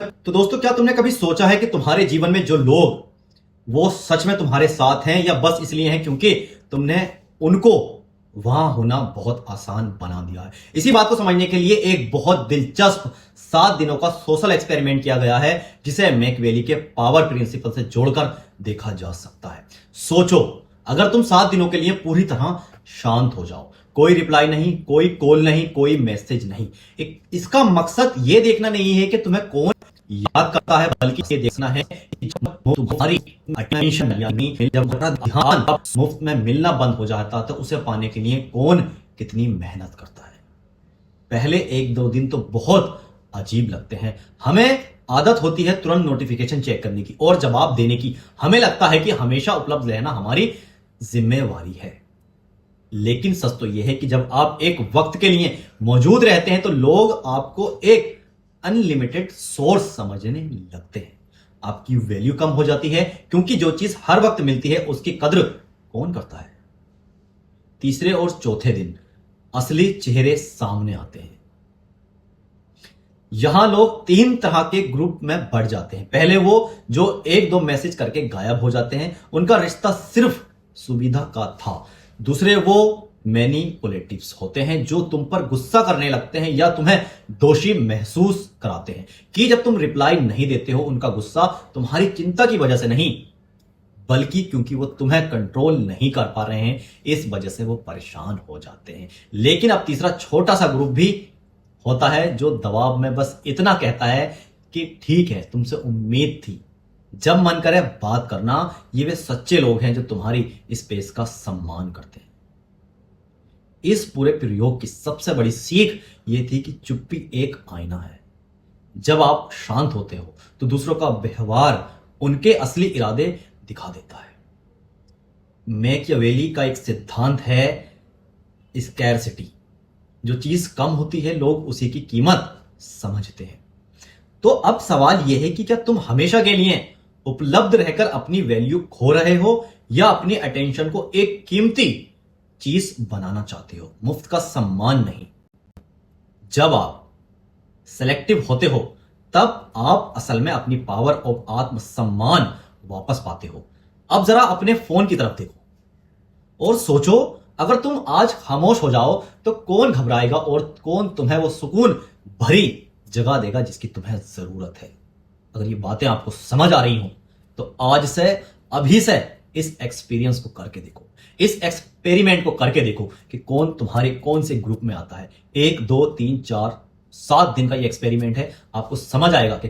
तो दोस्तों, क्या तुमने कभी सोचा है कि तुम्हारे जीवन में जो लोग वो सच में तुम्हारे साथ हैं या बस इसलिए हैं क्योंकि तुमने उनको वहां होना बहुत आसान बना दिया है। इसी बात को समझने के लिए एक बहुत दिलचस्प 7 दिनों का सोशल एक्सपेरिमेंट किया गया है जिसे मैकियावेली के पावर प्रिंसिपल से जोड़कर देखा जा सकता है। सोचो, अगर तुम 7 दिनों के लिए पूरी तरह शांत हो जाओ, कोई रिप्लाई नहीं, कोई कॉल नहीं, कोई मैसेज नहीं। इसका मकसद यह देखना नहीं है कि तुम्हें कौन याद करता है, बल्कि ये देखना है कि जब तुम्हारी अटेंशन यानी जब तुम्हारा ध्यान मुफ्त में मिलना बंद हो जाता है तो उसे पाने के लिए कौन कितनी मेहनत करता है। पहले 1-2 दिन तो बहुत अजीब लगते हैं। हमें आदत होती है तुरंत नोटिफिकेशन चेक करने की और जवाब देने की। हमें लगता है कि हमेशा उपलब्ध रहना हमारी जिम्मेवारी है। लेकिन सच तो यह है कि जब आप एक वक्त के लिए मौजूद रहते हैं तो लोग आपको एक अनलिमिटेड सोर्स समझने लगते हैं। आपकी वैल्यू कम हो जाती है क्योंकि जो चीज हर वक्त मिलती है उसकी कद्र कौन करता है। तीसरे और चौथे दिन असली चेहरे सामने आते हैं। यहां लोग 3 तरह के ग्रुप में बढ़ जाते हैं। पहले वो जो 1-2 मैसेज करके गायब हो जाते हैं, उनका रिश्ता सिर्फ सुविधा का था। दूसरे वो मैनिपुलेटिव्स होते हैं जो तुम पर गुस्सा करने लगते हैं या तुम्हें दोषी महसूस कराते हैं कि जब तुम रिप्लाई नहीं देते हो उनका गुस्सा तुम्हारी चिंता की वजह से नहीं, बल्कि क्योंकि वो तुम्हें कंट्रोल नहीं कर पा रहे हैं, इस वजह से वो परेशान हो जाते हैं। लेकिन अब तीसरा छोटा सा ग्रुप भी होता है जो दबाव में बस इतना कहता है कि ठीक है, तुमसे उम्मीद थी, जब मन करे बात करना। ये वे सच्चे लोग हैं जो तुम्हारी स्पेस का सम्मान करते हैं। इस पूरे प्रयोग की सबसे बड़ी सीख यह थी कि चुप्पी एक आईना है। जब आप शांत होते हो तो दूसरों का व्यवहार उनके असली इरादे दिखा देता है। मैकियावेली का एक सिद्धांत है स्कैरसिटी। जो चीज कम होती है लोग उसी की कीमत समझते हैं। तो अब सवाल यह है कि क्या तुम हमेशा के लिए उपलब्ध रहकर अपनी वैल्यू खो रहे हो या अपनी अटेंशन को एक कीमती चीज बनाना चाहते हो, मुफ्त का सम्मान नहीं। जब आप सेलेक्टिव होते हो तब आप असल में अपनी पावर और आत्मसम्मान वापस पाते हो। अब जरा अपने फोन की तरफ देखो और सोचो, अगर तुम आज खामोश हो जाओ तो कौन घबराएगा और कौन तुम्हें वो सुकून भरी जगह देगा जिसकी तुम्हें जरूरत है। अगर ये बातें आपको समझ आ रही हो तो आज से, अभी से इस एक्सपीरियंस को करके देखो, इस एक्सपेरिमेंट को करके देखो कि कौन तुम्हारे कौन से ग्रुप में आता है। 1, 2, 3, 4, 7 दिन का ये एक्सपेरिमेंट है। आपको समझ आएगा कि